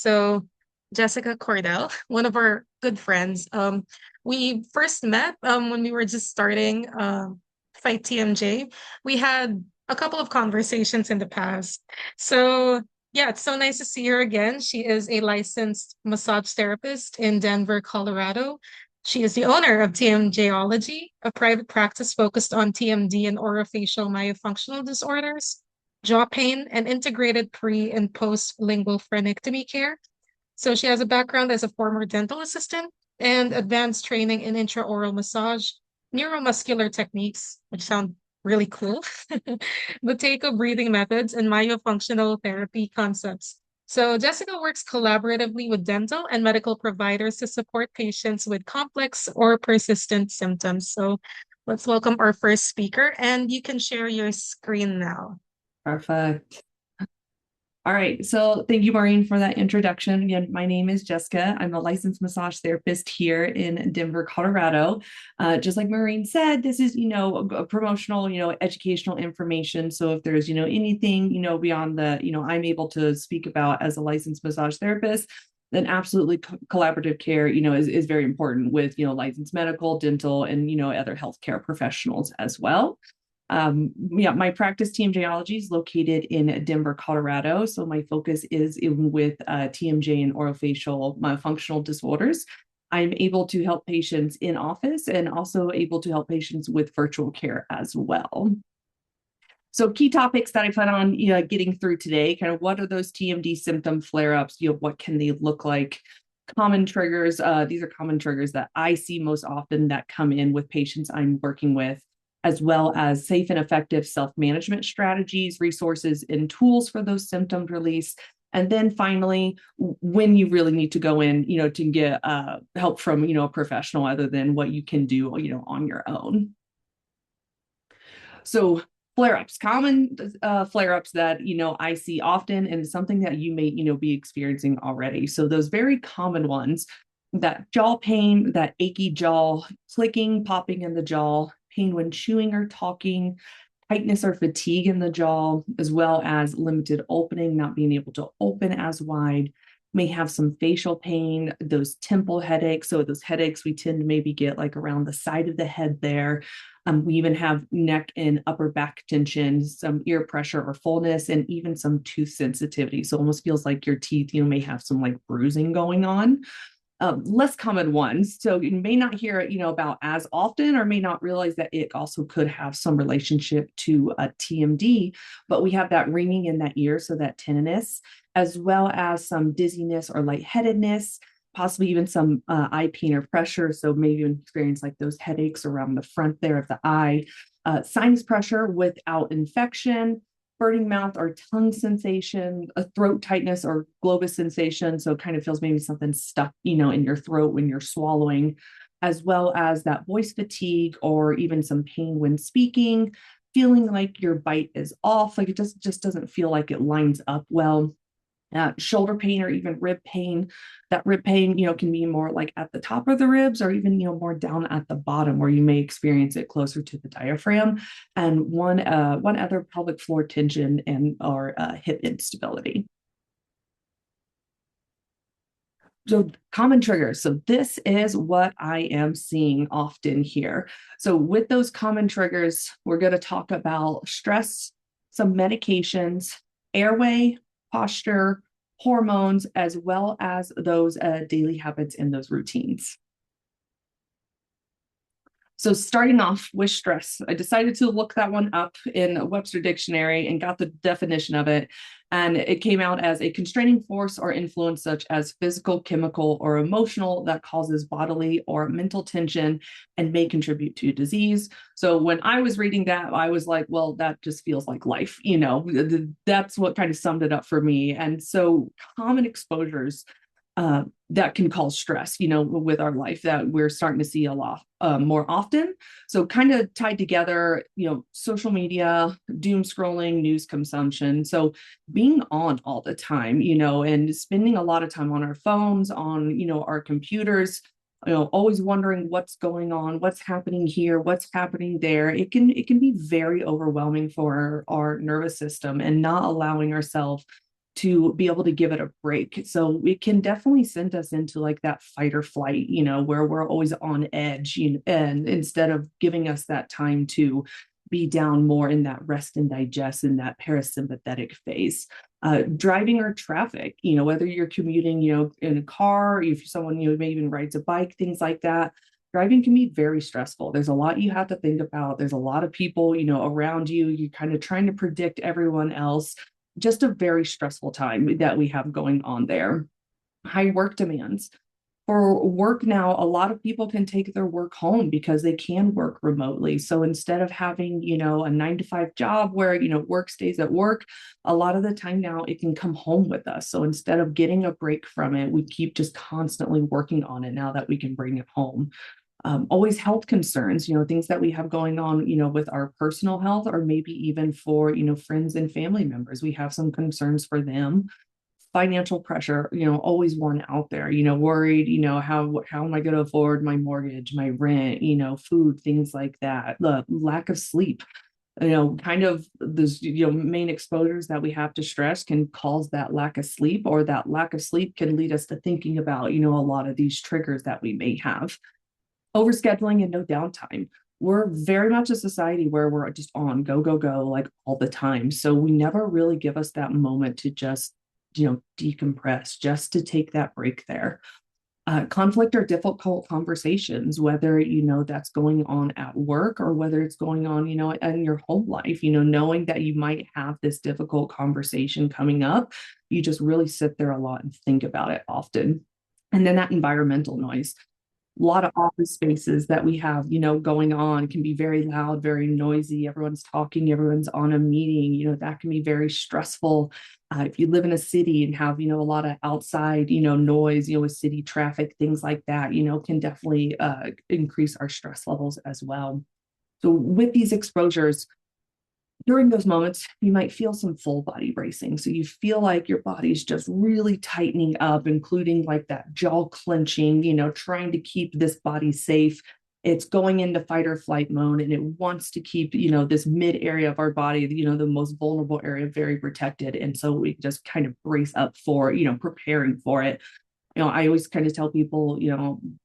So Jessica Cordell, one of our good friends. We first met when we were just starting Fight TMJ. We had a couple of conversations in the past. So yeah, it's so nice to see her again. She is a licensed massage therapist in Denver, Colorado. She is the owner of TMJology, a private practice focused on TMD and orofacial myofunctional disorders, jaw pain, and integrated pre and post lingual frenectomy care. So she has a background as a former dental assistant and advanced training in intraoral massage, neuromuscular techniques, which sound really cool, Buteyko breathing methods, and myofunctional therapy concepts. So Jessica works collaboratively with dental and medical providers to support patients with complex or persistent symptoms. So let's welcome our first speaker, and you can share your screen now. Perfect. All right. So thank you, Maureen, for that introduction. Again, my name is Jessica. I'm a licensed massage therapist here in Denver, Colorado. Just like Maureen said, this is, a promotional, educational information. So if there's, anything, beyond the, I'm able to speak about as a licensed massage therapist, then absolutely collaborative care, is very important with, licensed medical, dental, and, other healthcare professionals as well. My practice TMJology is located in Denver, Colorado. So my focus is with TMJ and orofacial myofunctional disorders. I'm able to help patients in office and also able to help patients with virtual care as well. So key topics that I plan on getting through today, kind of what are those TMD symptom flare-ups, what can they look like? Common triggers, these are common triggers that I see most often that come in with patients I'm working with, as well as safe and effective self-management strategies, resources, and tools for those symptom release. And then finally, when you really need to go in, to get help from, a professional other than what you can do, on your own. So flare-ups, common flare-ups that, I see often and something that you may, be experiencing already. So those very common ones, that jaw pain, that achy jaw, clicking, popping in the jaw, pain when chewing or talking, tightness or fatigue in the jaw, as well as limited opening, not being able to open as wide, may have some facial pain, those temple headaches. So those headaches we tend to maybe get like around the side of the head there. We even have neck and upper back tension, some ear pressure or fullness, and even some tooth sensitivity. So it almost feels like your teeth, may have some like bruising going on. Less common ones. So you may not hear it, about as often, or may not realize that it also could have some relationship to a TMD, but we have that ringing in that ear, so that tinnitus, as well as some dizziness or lightheadedness, possibly even some eye pain or pressure. So maybe you experience like those headaches around the front there of the eye, sinus pressure without infection, burning mouth or tongue sensation, a throat tightness or globus sensation. So it kind of feels maybe something stuck, in your throat when you're swallowing, as well as that voice fatigue or even some pain when speaking, feeling like your bite is off, like it just doesn't feel like it lines up well. Shoulder pain or even rib pain. That rib pain, can be more like at the top of the ribs or even, more down at the bottom where you may experience it closer to the diaphragm. And one other pelvic floor tension and or hip instability. So common triggers. So this is what I am seeing often here. So with those common triggers, we're going to talk about stress, some medications, airway, posture, hormones, as well as those daily habits and those routines. So starting off with stress, I decided to look that one up in Webster Dictionary and got the definition of it. And it came out as a constraining force or influence such as physical, chemical, or emotional that causes bodily or mental tension and may contribute to disease. So when I was reading that, I was like, well, that just feels like life, that's what kind of summed it up for me. And so common exposures that can cause stress, with our life that we're starting to see a lot more often. So kind of tied together, social media, doom scrolling, news consumption. So being on all the time, and spending a lot of time on our phones, on, our computers, always wondering what's going on, what's happening here, what's happening there. It can be very overwhelming for our nervous system and not allowing ourselves to be able to give it a break. So it can definitely send us into like that fight or flight, where we're always on edge, and instead of giving us that time to be down more in that rest and digest in that parasympathetic phase. Driving or traffic, whether you're commuting, in a car, if someone, maybe even rides a bike, things like that. Driving can be very stressful. There's a lot you have to think about. There's a lot of people, around you. You're kind of trying to predict everyone else. Just a very stressful time that we have going on there. High work demands. For work now, a lot of people can take their work home because they can work remotely. So instead of having, a 9 to 5 job where, work stays at work, a lot of the time now it can come home with us. So instead of getting a break from it, we keep just constantly working on it now that we can bring it home. Always health concerns, things that we have going on, with our personal health, or maybe even for, friends and family members. We have some concerns for them. Financial pressure, always one out there, worried, how am I going to afford my mortgage, my rent, food, things like that. The lack of sleep, kind of those, main exposures that we have to stress can cause that lack of sleep, or that lack of sleep can lead us to thinking about, a lot of these triggers that we may have. Overscheduling and no downtime. We're very much a society where we're just on go, go, go, like all the time. So we never really give us that moment to just, decompress, just to take that break there. Conflict or difficult conversations, whether, that's going on at work or whether it's going on, in your home life, knowing that you might have this difficult conversation coming up, you just really sit there a lot and think about it often. And then that environmental noise. A lot of office spaces that we have, going on can be very loud, very noisy. Everyone's talking, everyone's on a meeting, that can be very stressful. If you live in a city and have, a lot of outside, noise, with city traffic, things like that, can definitely increase our stress levels as well. So with these exposures, during those moments, you might feel some full body bracing. So you feel like your body's just really tightening up, including like that jaw clenching, trying to keep this body safe. It's going into fight or flight mode, and it wants to keep, this mid area of our body, the most vulnerable area, very protected. And so we just kind of brace up for, preparing for it. I always kind of tell people,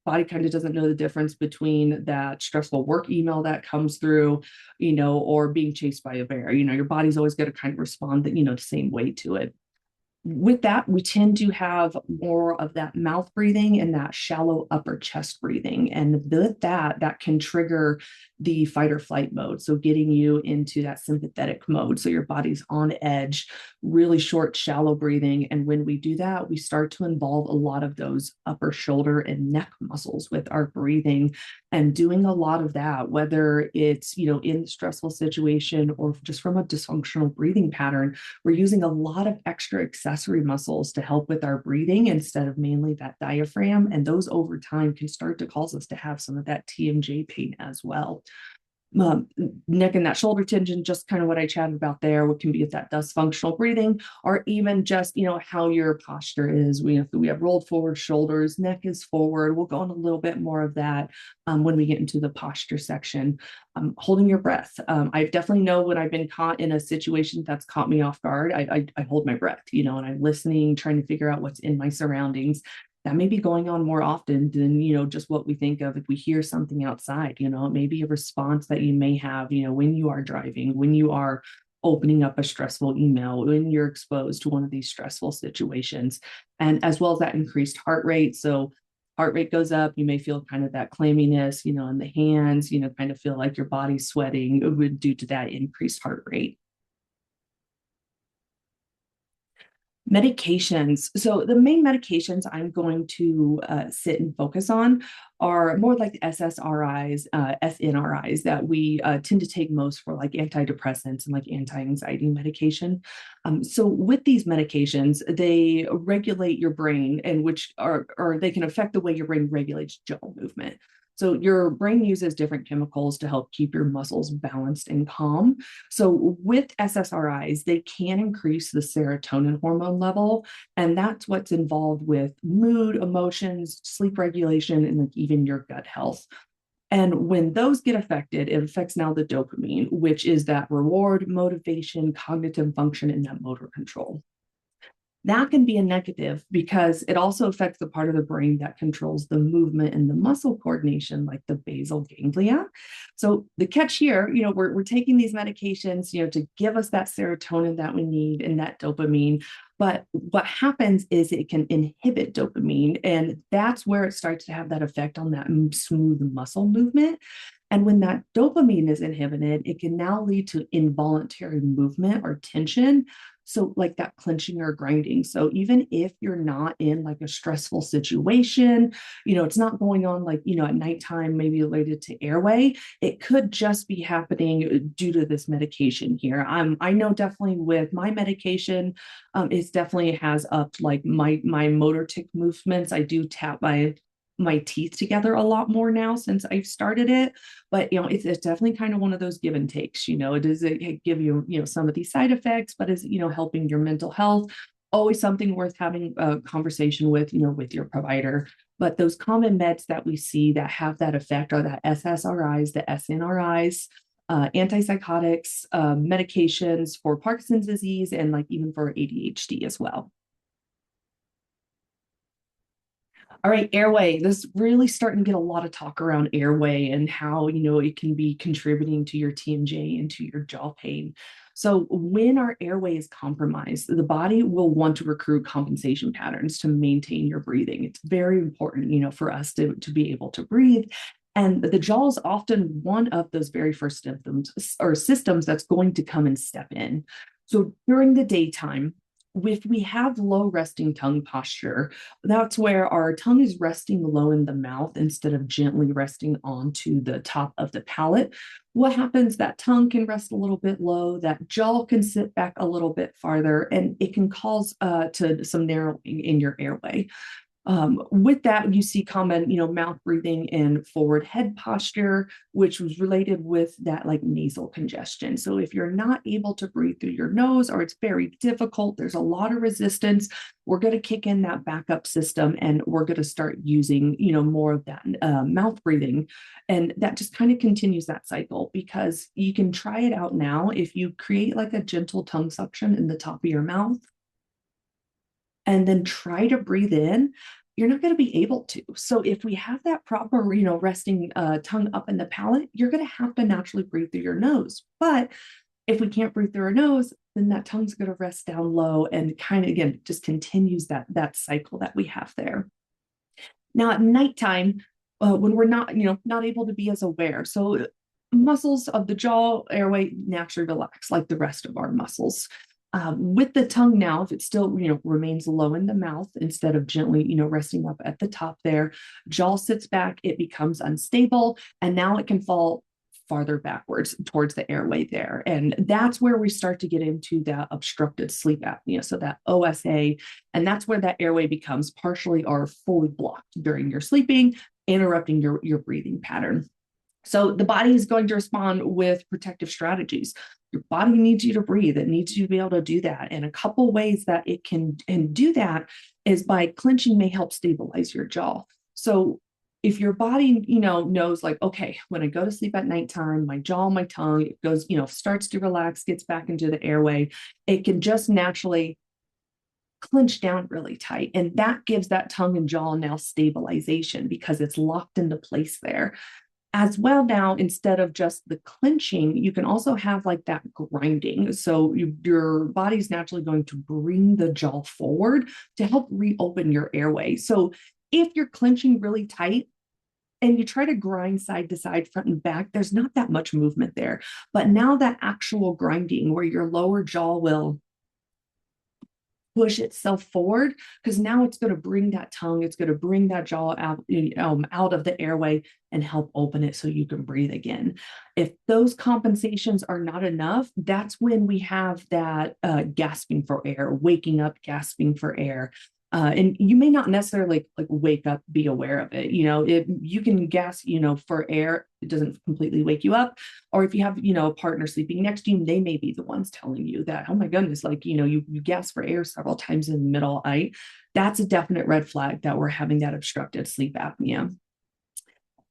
body kind of doesn't know the difference between that stressful work email that comes through, or being chased by a bear. Your body's always going to kind of respond, the same way to it. With that, we tend to have more of that mouth breathing and that shallow upper chest breathing. And with that can trigger the fight or flight mode. So getting you into that sympathetic mode. So your body's on edge, really short, shallow breathing. And when we do that, we start to involve a lot of those upper shoulder and neck muscles with our breathing, and doing a lot of that, whether it's, in the stressful situation or just from a dysfunctional breathing pattern. We're using a lot of extra accessory muscles to help with our breathing instead of mainly that diaphragm. And those over time can start to cause us to have some of that TMJ pain as well. Neck and that shoulder tension, just kind of what I chatted about there, what can be that dysfunctional breathing, or even just, how your posture is. We have rolled forward shoulders, neck is forward. We'll go on a little bit more of that when we get into the posture section. Holding your breath. I definitely know when I've been caught in a situation that's caught me off guard, I hold my breath, and I'm listening, trying to figure out what's in my surroundings. That may be going on more often than, just what we think of if we hear something outside. It may be a response that you may have, when you are driving, when you are opening up a stressful email, when you're exposed to one of these stressful situations, and as well as that increased heart rate. So heart rate goes up, you may feel kind of that clamminess, in the hands, kind of feel like your body's sweating due to that increased heart rate. Medications. So the main medications I'm going to sit and focus on are more like the SSRIs, SNRIs that we tend to take most for like antidepressants and like anti-anxiety medication. So with these medications, they regulate your brain, and which are, or they can affect the way your brain regulates jaw movement. So your brain uses different chemicals to help keep your muscles balanced and calm. So with SSRIs, they can increase the serotonin hormone level, and that's what's involved with mood, emotions, sleep regulation, and like even your gut health. And when those get affected, it affects now the dopamine, which is that reward, motivation, cognitive function, and that motor control. That can be a negative because it also affects the part of the brain that controls the movement and the muscle coordination, like the basal ganglia. So the catch here, we're taking these medications, to give us that serotonin that we need and that dopamine. But what happens is it can inhibit dopamine, and that's where it starts to have that effect on that smooth muscle movement. And when that dopamine is inhibited, it can now lead to involuntary movement or tension. So, like that clenching or grinding. So, even if you're not in like a stressful situation, it's not going on like, at nighttime, maybe related to airway, it could just be happening due to this medication here. I know definitely with my medication, it definitely has upped like my motor tick movements. I do tap my teeth together a lot more now since I've started it. But it's definitely kind of one of those give and takes. It does give you some of these side effects, but is helping your mental health. Always something worth having a conversation with your provider. But those common meds that we see that have that effect are the SSRIs, the SNRIs, antipsychotics, medications for Parkinson's disease, and like even for ADHD as well. All right, airway. This is really starting to get a lot of talk around airway and how, it can be contributing to your TMJ and to your jaw pain. So when our airway is compromised, the body will want to recruit compensation patterns to maintain your breathing. It's very important, for us to be able to breathe. And the jaw is often one of those very first symptoms or systems that's going to come and step in. So during the daytime, if we have low resting tongue posture, that's where our tongue is resting low in the mouth instead of gently resting onto the top of the palate. What happens? That tongue can rest a little bit low, that jaw can sit back a little bit farther, and it can cause to some narrowing in your airway. With that, you see common, mouth breathing and forward head posture, which was related with that like nasal congestion. So if you're not able to breathe through your nose or it's very difficult, there's a lot of resistance, we're going to kick in that backup system and we're going to start using, more of that mouth breathing. And that just kind of continues that cycle because you can try it out now. If you create like a gentle tongue suction in the top of your mouth, and then try to breathe in, you're not going to be able to. So if we have that proper, resting tongue up in the palate, you're going to have to naturally breathe through your nose. But if we can't breathe through our nose, then that tongue's going to rest down low and kind of, again, just continues that cycle that we have there. Now at nighttime, when we're not able to be as aware. So muscles of the jaw airway naturally relax like the rest of our muscles. With the tongue now, if it still remains low in the mouth instead of gently resting up at the top there, jaw sits back, it becomes unstable, and now it can fall farther backwards towards the airway there. And that's where we start to get into that obstructed sleep apnea, so that OSA, and that's where that airway becomes partially or fully blocked during your sleeping, interrupting your breathing pattern. So the body is going to respond with protective strategies. Your body needs you to breathe. It needs you to be able to do that. And a couple ways that it can do that is by clenching may help stabilize your jaw. So if your body, knows like, okay, when I go to sleep at nighttime, my jaw, my tongue, it goes, starts to relax, gets back into the airway, it can just naturally clench down really tight. And that gives that tongue and jaw now stabilization because it's locked into place there. As well, now, instead of just the clenching, you can also have like that grinding. So your body's naturally going to bring the jaw forward to help reopen your airway. So if you're clenching really tight and you try to grind side to side, front and back, there's not that much movement there. But now that actual grinding where your lower jaw will push itself forward, because now it's going to bring that tongue, it's going to bring that jaw out of the airway and help open it so you can breathe again. If those compensations are not enough, that's when we have that gasping for air, waking up, gasping for air. And you may not necessarily like wake up, be aware of it. If you can gasp, for air, it doesn't completely wake you up. Or if you have, a partner sleeping next to you, they may be the ones telling you that, oh my goodness, like, you gasp for air several times in the middle. That's a definite red flag that we're having that obstructed sleep apnea.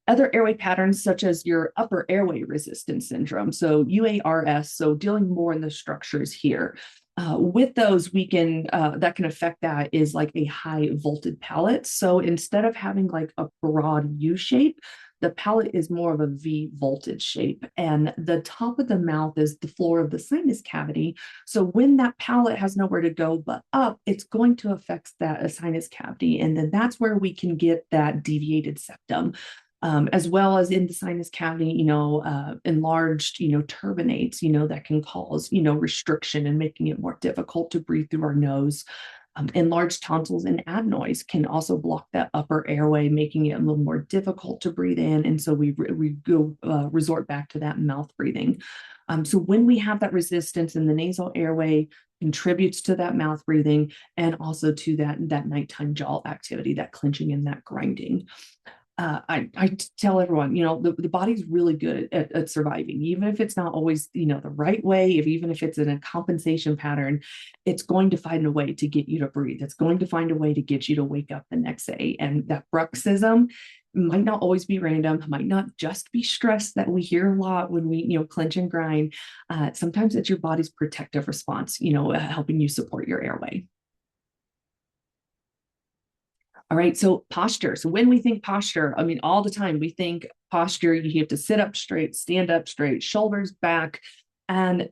Other airway patterns, such as your upper airway resistance syndrome, so UARS, so dealing more in the structures here. With those, we can that can affect that is like a high vaulted palate. So instead of having like a broad U shape, the palate is more of a V vaulted shape, and the top of the mouth is the floor of the sinus cavity. So when that palate has nowhere to go but up, it's going to affect that sinus cavity, and then that's where we can get that deviated septum. As well as in the sinus cavity, enlarged, turbinates, that can cause, restriction and making it more difficult to breathe through our nose. Enlarged tonsils and adenoids can also block that upper airway, making it a little more difficult to breathe in. And so we go resort back to that mouth breathing. So when we have that resistance in the nasal airway, contributes to that mouth breathing and also to that nighttime jaw activity, that clenching and that grinding. I tell everyone, the body's really good at surviving, even if it's not always, the right way, even if it's in a compensation pattern, it's going to find a way to get you to breathe. It's going to find a way to get you to wake up the next day. And that bruxism might not always be random, might not just be stress that we hear a lot when we, clench and grind. Sometimes it's your body's protective response, helping you support your airway. All right, so posture. So when we think posture, I mean, all the time we think posture, you have to sit up straight, stand up straight, shoulders back, and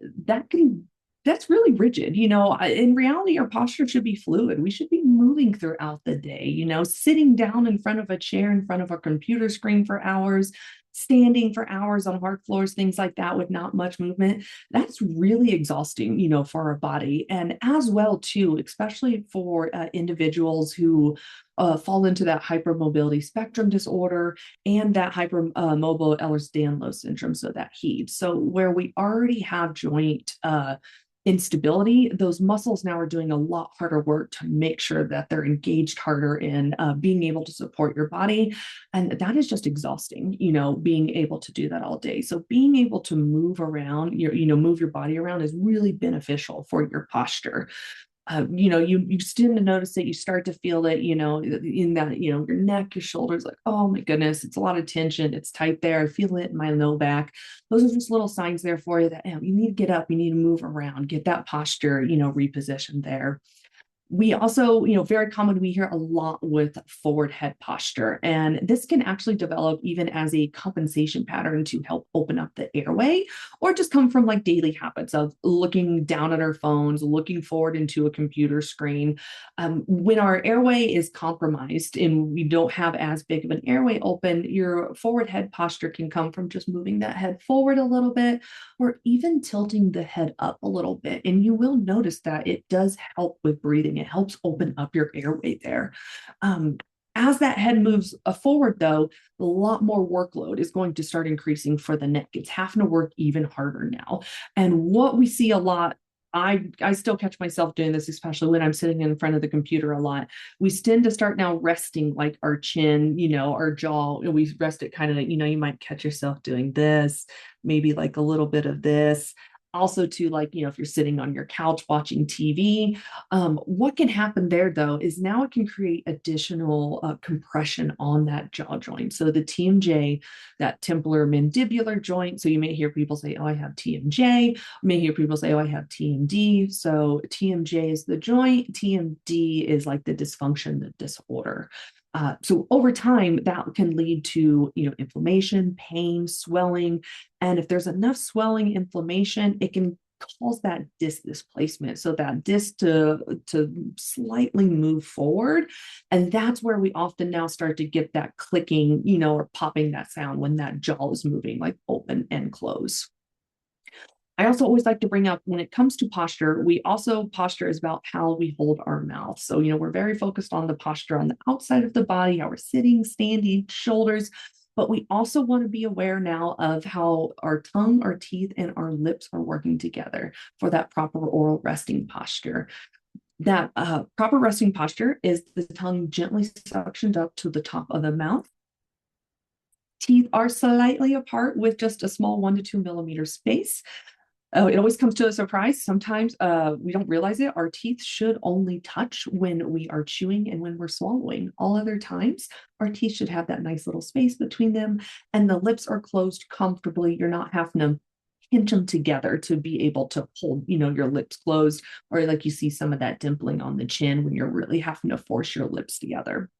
that's really rigid. In reality, our posture should be fluid. We should be moving throughout the day, sitting down in front of a chair, in front of a computer screen for hours, standing for hours on hard floors, things like that with not much movement. That's really exhausting, for our body. And as well, too, especially for individuals who fall into that hypermobility spectrum disorder and that hypermobile Ehlers-Danlos syndrome, so that HEAV. So where we already have joint instability, those muscles now are doing a lot harder work to make sure that they're engaged harder in being able to support your body. And that is just exhausting, being able to do that all day. So being able to move around, move your body around is really beneficial for your posture. You tend to notice that you start to feel it, in that, your neck, your shoulders, like, oh my goodness, it's a lot of tension. It's tight there. I feel it in my low back. Those are just little signs there for you that you need to get up, you need to move around, get that posture, repositioned there. We also, very common, we hear a lot with forward head posture. And this can actually develop even as a compensation pattern to help open up the airway, or just come from like daily habits of looking down at our phones, looking forward into a computer screen. When our airway is compromised and we don't have as big of an airway open, your forward head posture can come from just moving that head forward a little bit, or even tilting the head up a little bit. And you will notice that it does help with breathing. It helps open up your airway there. As that head moves forward, though, a lot more workload is going to start increasing for the neck. It's having to work even harder now. And what we see a lot, I still catch myself doing this, especially when I'm sitting in front of the computer a lot. We tend to start now resting like our chin, our jaw. We rest it kind of, you might catch yourself doing this, maybe like a little bit of this. Also, to like, if you're sitting on your couch watching TV, what can happen there though is now it can create additional compression on that jaw joint. So the TMJ, that templar mandibular joint. So you may hear people say, oh, I have TMJ. You may hear people say, oh, I have TMD. So TMJ is the joint, TMD is like the dysfunction, the disorder. So over time, that can lead to, inflammation, pain, swelling. And if there's enough swelling, inflammation, it can cause that disc displacement. So that disc to slightly move forward. And that's where we often now start to get that clicking, or popping that sound when that jaw is moving, like open and close. I also always like to bring up when it comes to posture, posture is about how we hold our mouth. So, we're very focused on the posture on the outside of the body, how we're sitting, standing, shoulders, but we also want to be aware now of how our tongue, our teeth, and our lips are working together for that proper oral resting posture. That proper resting posture is the tongue gently suctioned up to the top of the mouth. Teeth are slightly apart with just a small 1 to 2 millimeter space. It always comes to a surprise. Sometimes we don't realize it. Our teeth should only touch when we are chewing and when we're swallowing. All other times, our teeth should have that nice little space between them, and the lips are closed comfortably. You're not having to pinch them together to be able to hold, your lips closed, or like you see some of that dimpling on the chin when you're really having to force your lips together.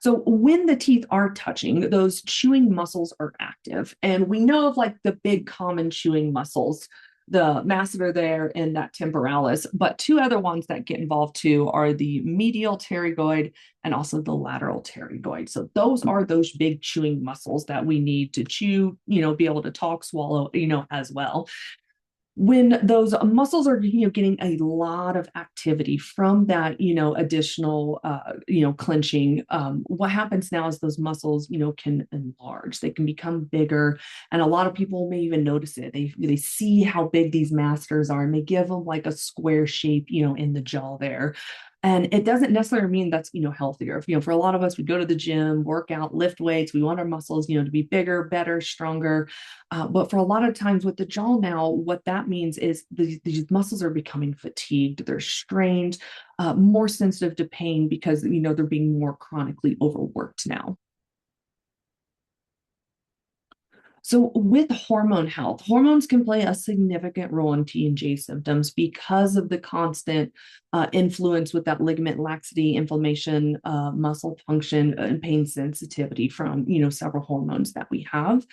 So when the teeth are touching, those chewing muscles are active. And we know of like the big common chewing muscles, the masseter there and that temporalis. But two other ones that get involved too are the medial pterygoid and also the lateral pterygoid. So those are those big chewing muscles that we need to chew, be able to talk, swallow, as well. When those muscles are getting a lot of activity from that additional clenching, what happens now is those muscles can enlarge, they can become bigger, and a lot of people may even notice it. They see how big these masters are and they give them like a square shape in the jaw there. And it doesn't necessarily mean that's healthier. For a lot of us, we go to the gym, work out, lift weights, we want our muscles to be bigger, better, stronger. But for a lot of times with the jaw now, what that means is these muscles are becoming fatigued, they're strained, more sensitive to pain because they're being more chronically overworked now. So with hormone health, hormones can play a significant role in TMJ symptoms because of the constant influence with that ligament laxity, inflammation, muscle function, and pain sensitivity from several hormones that we have.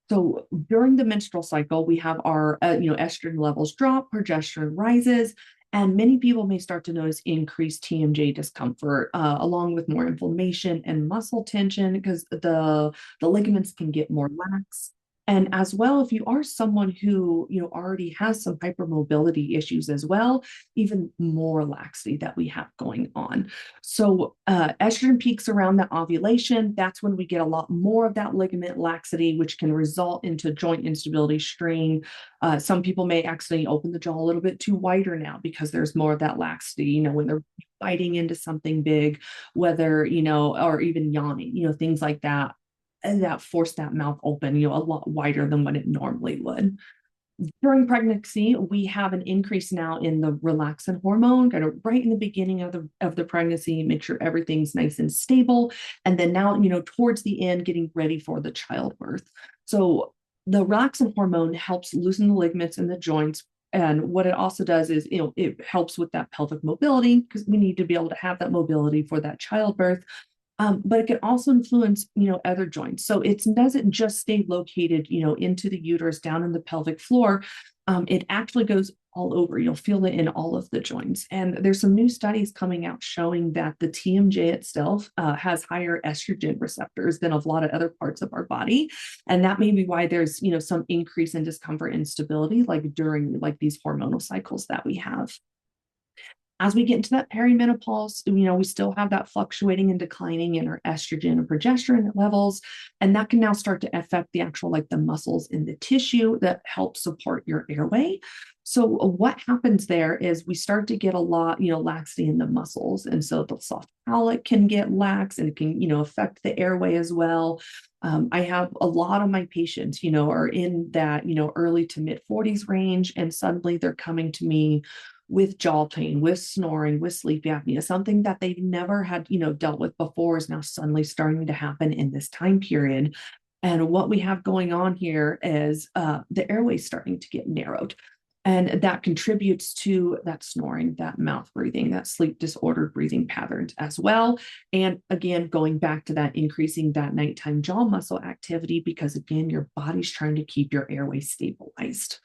So during the menstrual cycle, we have our estrogen levels drop, progesterone rises, and many people may start to notice increased TMJ discomfort, along with more inflammation and muscle tension because the ligaments can get more lax. And as well, if you are someone who already has some hypermobility issues as well, even more laxity that we have going on. So estrogen peaks around the ovulation. That's when we get a lot more of that ligament laxity, which can result into joint instability, strain. Some people may accidentally open the jaw a little bit too wider now because there's more of that laxity, when they're biting into something big, whether, or even yawning, things like that. And that force that mouth open, a lot wider than what it normally would. During pregnancy, we have an increase now in the relaxin hormone, kind of right in the beginning of the pregnancy, make sure everything's nice and stable. And then now, towards the end, getting ready for the childbirth. So the relaxin hormone helps loosen the ligaments in the joints. And what it also does is, it helps with that pelvic mobility because we need to be able to have that mobility for that childbirth. But it can also influence, other joints. So it doesn't just stay located, into the uterus, down in the pelvic floor. It actually goes all over. You'll feel it in all of the joints. And there's some new studies coming out showing that the TMJ itself has higher estrogen receptors than a lot of other parts of our body. And that may be why there's, some increase in discomfort and stability, like during like these hormonal cycles that we have. As we get into that perimenopause, we still have that fluctuating and declining in our estrogen and progesterone levels. And that can now start to affect the actual, like the muscles in the tissue that help support your airway. So what happens there is we start to get a lot, laxity in the muscles. And so the soft palate can get lax and it can, affect the airway as well. I have a lot of my patients, are in that, early to mid 40s range, and suddenly they're coming to me with jaw pain, with snoring, with sleep apnea, something that they've never had, dealt with before is now suddenly starting to happen in this time period. And what we have going on here is the airway starting to get narrowed. And that contributes to that snoring, that mouth breathing, that sleep disordered breathing patterns as well. And again, going back to that increasing that nighttime jaw muscle activity, because again, your body's trying to keep your airway stabilized.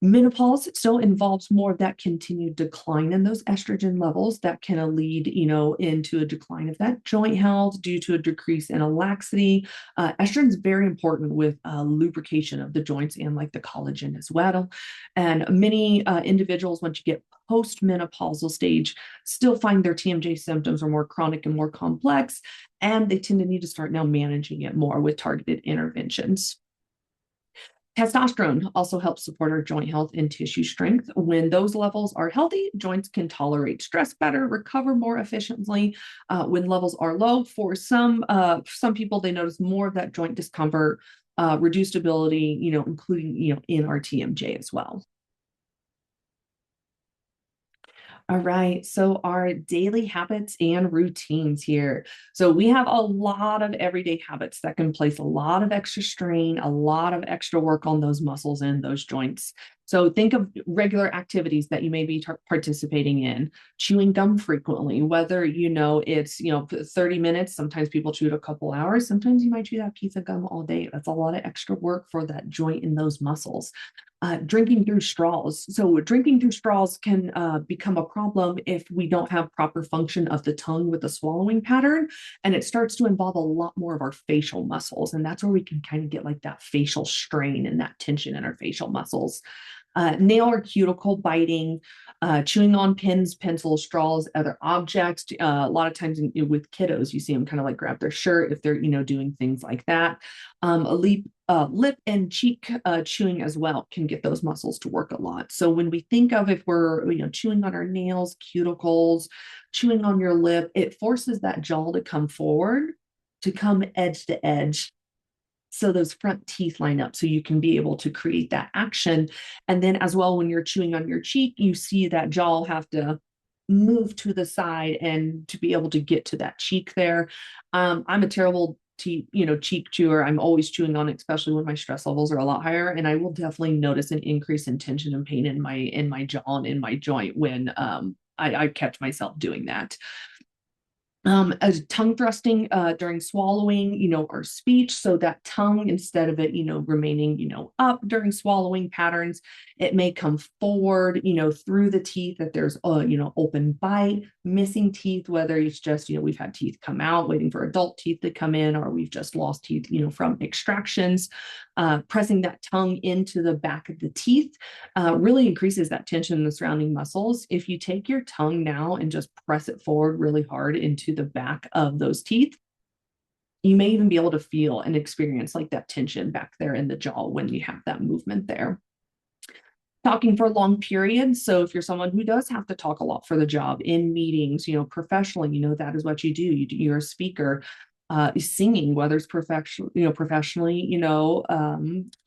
Menopause still involves more of that continued decline in those estrogen levels that can lead, into a decline of that joint health due to a decrease in laxity. Estrogen is very important with lubrication of the joints and like the collagen as well. And many individuals, once you get post-menopausal stage, still find their TMJ symptoms are more chronic and more complex, and they tend to need to start now managing it more with targeted interventions. Testosterone also helps support our joint health and tissue strength. When those levels are healthy, joints can tolerate stress better, recover more efficiently. When levels are low, for some people, they notice more of that joint discomfort, reduced ability, including in our TMJ as well. All right. So, our daily habits and routines here. So, we have a lot of everyday habits that can place a lot of extra strain, a lot of extra work on those muscles and those joints. So, think of regular activities that you may be participating in, chewing gum frequently, whether it's 30 minutes. Sometimes people chew it a couple hours. Sometimes you might chew that piece of gum all day. That's a lot of extra work for that joint and those muscles. Drinking through straws. So drinking through straws can become a problem if we don't have proper function of the tongue with the swallowing pattern, and it starts to involve a lot more of our facial muscles, and that's where we can kind of get like that facial strain and that tension in our facial muscles. Nail or cuticle biting, chewing on pens, pencils, straws, other objects. A lot of times with kiddos, you see them kind of like grab their shirt if they're, doing things like that. Lip and cheek chewing as well can get those muscles to work a lot. So when we think of if we're, chewing on our nails, cuticles, chewing on your lip, it forces that jaw to come forward, to come edge to edge, so those front teeth line up so you can be able to create that action. And then as well, when you're chewing on your cheek, you see that jaw have to move to the side and to be able to get to that cheek there. I'm a terrible cheek chewer. I'm always chewing on it, especially when my stress levels are a lot higher, and I will definitely notice an increase in tension and pain in my jaw and in my joint when I catch myself doing that. As tongue thrusting during swallowing, our speech, so that tongue, instead of it, remaining, up during swallowing patterns, it may come forward, through the teeth, that there's a, open bite, missing teeth, whether it's just, we've had teeth come out, waiting for adult teeth to come in, or we've just lost teeth, from extractions. Pressing that tongue into the back of the teeth really increases that tension in the surrounding muscles. If you take your tongue now and just press it forward really hard into the back of those teeth, you may even be able to feel and experience like that tension back there in the jaw when you have that movement there. Talking for long periods. So if you're someone who does have to talk a lot for the job in meetings, professionally, that is what you do. You're a speaker. Singing, whether it's professionally,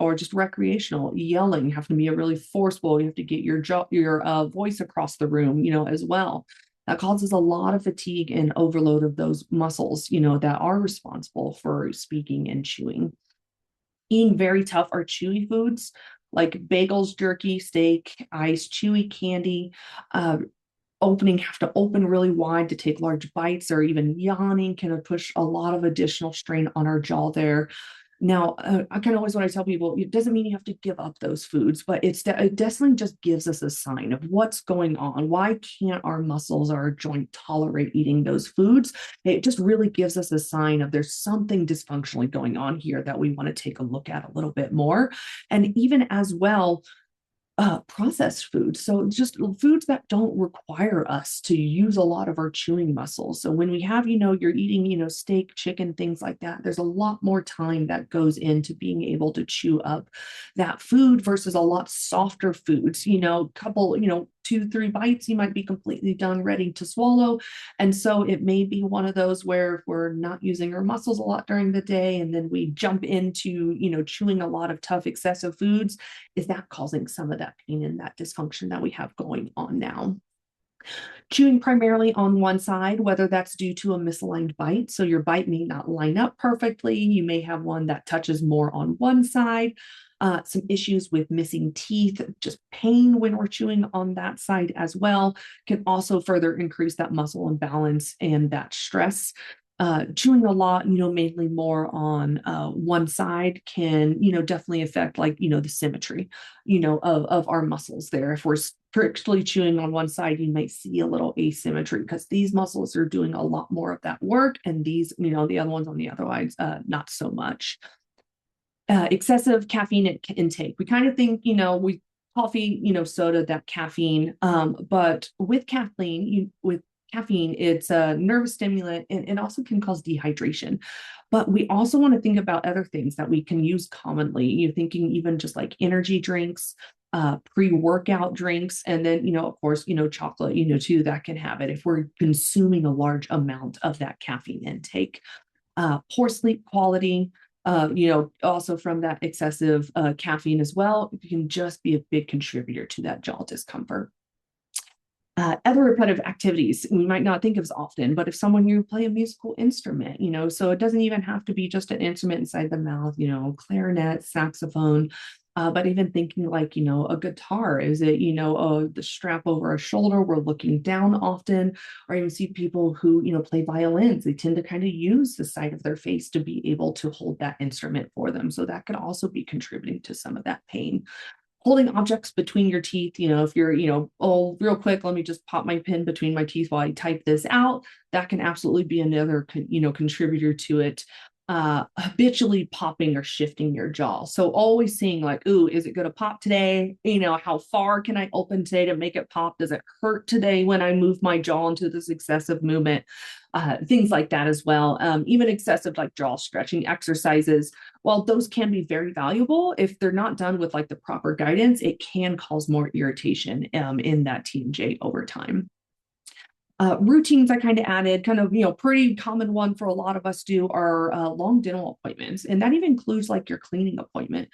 or just recreational, yelling, you have to be a really forceful. You have to get your voice across the room, as well. That causes a lot of fatigue and overload of those muscles, that are responsible for speaking and chewing. Eating very tough or chewy foods like bagels, jerky, steak, ice, chewy candy, uh, have to open really wide to take large bites, or even yawning can push a lot of additional strain on our jaw there. Now, I kind of always want to tell people, it doesn't mean you have to give up those foods, but it definitely just gives us a sign of what's going on. Why can't our muscles, our joint tolerate eating those foods? It just really gives us a sign of there's something dysfunctionally going on here that we want to take a look at a little bit more. And even as well, processed foods. So just foods that don't require us to use a lot of our chewing muscles. So when we have, you're eating, steak, chicken, things like that, there's a lot more time that goes into being able to chew up that food versus a lot softer foods, couple, 2-3 bites, you might be completely done, ready to swallow. And so it may be one of those where if we're not using our muscles a lot during the day, and then we jump into, chewing a lot of tough, excessive foods, is that causing some of that pain and that dysfunction that we have going on now? Chewing primarily on one side, whether that's due to a misaligned bite. So your bite may not line up perfectly. You may have one that touches more on one side. Some issues with missing teeth, just pain when we're chewing on that side as well, can also further increase that muscle imbalance and that stress. Chewing a lot, mainly more on one side can, definitely affect like, the symmetry, of our muscles there. If we're strictly chewing on one side, you might see a little asymmetry because these muscles are doing a lot more of that work. And these, the other ones on the other sides, not so much. Excessive caffeine intake. We kind of think, we coffee, soda, that caffeine. But with caffeine, it's a nerve stimulant, and it also can cause dehydration. But we also want to think about other things that we can use commonly. You're thinking even just like energy drinks, pre-workout drinks, and then, of course, chocolate, too, that can have it if we're consuming a large amount of that caffeine intake. Poor sleep quality, also from that excessive caffeine as well, it can just be a big contributor to that jaw discomfort. Other repetitive activities we might not think of as often, but if someone you play a musical instrument, so it doesn't even have to be just an instrument inside the mouth, clarinet, saxophone, but even thinking like, a guitar, is it, the strap over a shoulder, we're looking down often, or even see people who, play violins, they tend to kind of use the side of their face to be able to hold that instrument for them. So that could also be contributing to some of that pain. Holding objects between your teeth, if you're, oh, real quick, let me just pop my pen between my teeth while I type this out, that can absolutely be another, contributor to it. Habitually popping or shifting your jaw. So always seeing like, ooh, is it going to pop today? How far can I open today to make it pop? Does it hurt today when I move my jaw into this excessive movement? Things like that as well. Even excessive like jaw stretching exercises, while those can be very valuable, if they're not done with like the proper guidance, it can cause more irritation in that TMJ over time. Routines I kind of added, pretty common one for a lot of us do are long dental appointments. And that even includes like your cleaning appointment.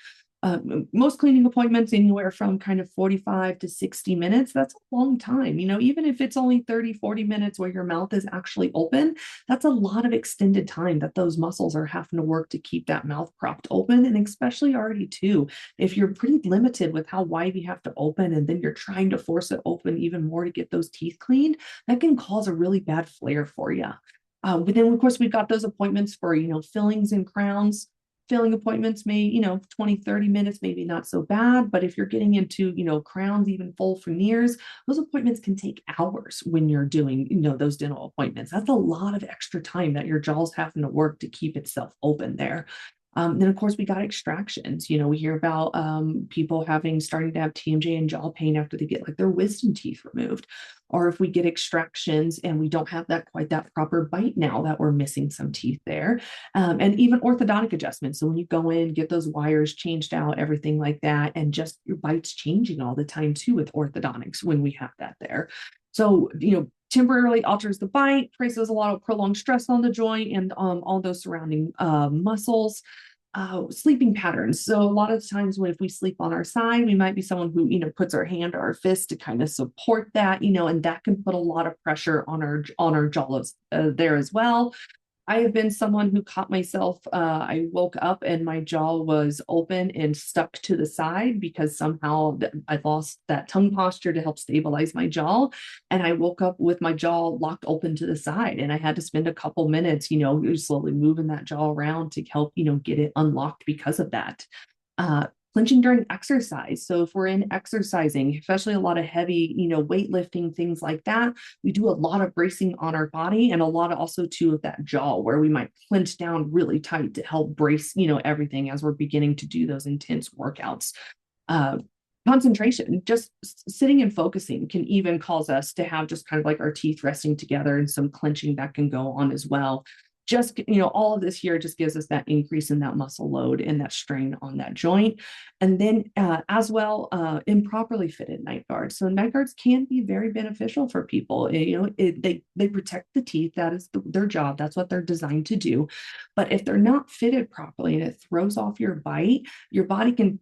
Most cleaning appointments anywhere from kind of 45 to 60 minutes. That's a long time. Even if it's only 30, 40 minutes where your mouth is actually open, that's a lot of extended time that those muscles are having to work to keep that mouth propped open. And especially already too, if you're pretty limited with how wide you have to open, and then you're trying to force it open even more to get those teeth cleaned, that can cause a really bad flare for you. But then, of course, we've got those appointments for, fillings and crowns. Filling appointments may, 20, 30 minutes, maybe not so bad. But if you're getting into, crowns, even full veneers, those appointments can take hours when you're doing, those dental appointments. That's a lot of extra time that your jaw's having to work to keep itself open there. Then, of course, we got extractions. We hear about people starting to have TMJ and jaw pain after they get like their wisdom teeth removed. Or if we get extractions and we don't have quite that proper bite now that we're missing some teeth there. And even orthodontic adjustments. So when you go in, get those wires changed out, everything like that, and just your bite's changing all the time too with orthodontics when we have that there. So, temporarily alters the bite, places a lot of prolonged stress on the joint and all those surrounding muscles. Sleeping patterns. So a lot of times if we sleep on our side, we might be someone who, puts our hand or our fist to kind of support that, and that can put a lot of pressure on our jaw there as well. I have been someone who caught myself, I woke up and my jaw was open and stuck to the side because somehow I lost that tongue posture to help stabilize my jaw. And I woke up with my jaw locked open to the side. And I had to spend a couple minutes, slowly moving that jaw around to help, get it unlocked because of that. Clenching during exercise. So if we're in exercising, especially a lot of heavy, weightlifting, things like that, we do a lot of bracing on our body and a lot of also too of that jaw where we might clench down really tight to help brace, everything as we're beginning to do those intense workouts. Concentration, just sitting and focusing can even cause us to have just kind of like our teeth resting together and some clenching that can go on as well. Just, all of this here just gives us that increase in that muscle load and that strain on that joint. And then as well, improperly fitted night guards. So night guards can be very beneficial for people. They protect the teeth. That is their job. That's what they're designed to do. But if they're not fitted properly and it throws off your bite, your body can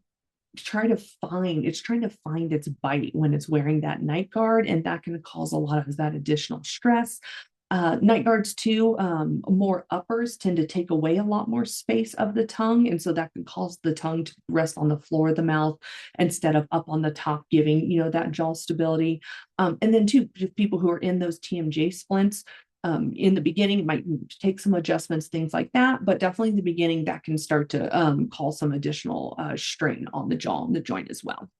trying to find its bite when it's wearing that night guard, and that can cause a lot of that additional stress. Night guards too, more uppers tend to take away a lot more space of the tongue, and so that can cause the tongue to rest on the floor of the mouth instead of up on the top, giving that jaw stability. And then too, people who are in those TMJ splints, in the beginning, it might take some adjustments, things like that, but definitely in the beginning, that can start to cause some additional strain on the jaw and the joint as well.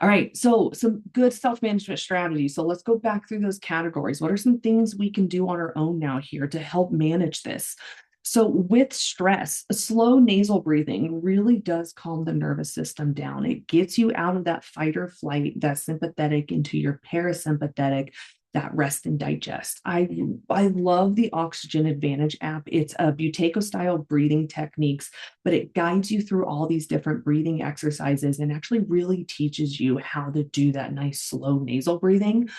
All right, so some good self-management strategies. So let's go back through those categories. What are some things we can do on our own now here to help manage this? So with stress, slow nasal breathing really does calm the nervous system down. It gets you out of that fight or flight, that sympathetic, into your parasympathetic, that rest and digest. I love the Oxygen Advantage app. It's a Buteyko style breathing techniques, but it guides you through all these different breathing exercises and actually really teaches you how to do that nice slow nasal breathing.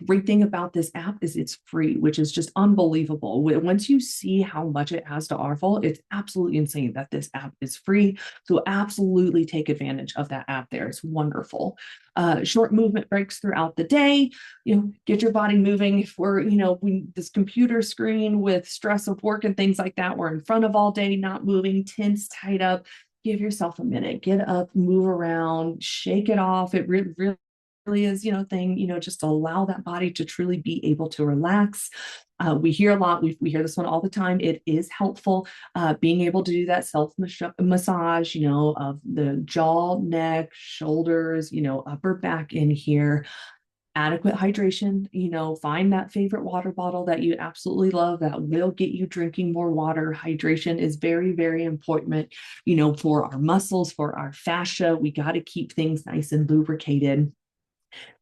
Great thing about this app is it's free, which is just unbelievable. Once you see how much it has to offer, it's absolutely insane that this app is free. So absolutely take advantage of that app there. It's wonderful. Short movement breaks throughout the day, get your body moving. If we're, this computer screen with stress of work and things like that, we're in front of all day, not moving, tense, tied up. Give yourself a minute, get up, move around, shake it off. It really is, thing, just allow that body to truly be able to relax. We hear a lot, we hear this one all the time. It is helpful being able to do that self massage, of the jaw, neck, shoulders, upper back in here. Adequate hydration, find that favorite water bottle that you absolutely love that will get you drinking more water. Hydration is very, very important, for our muscles, for our fascia. We got to keep things nice and lubricated.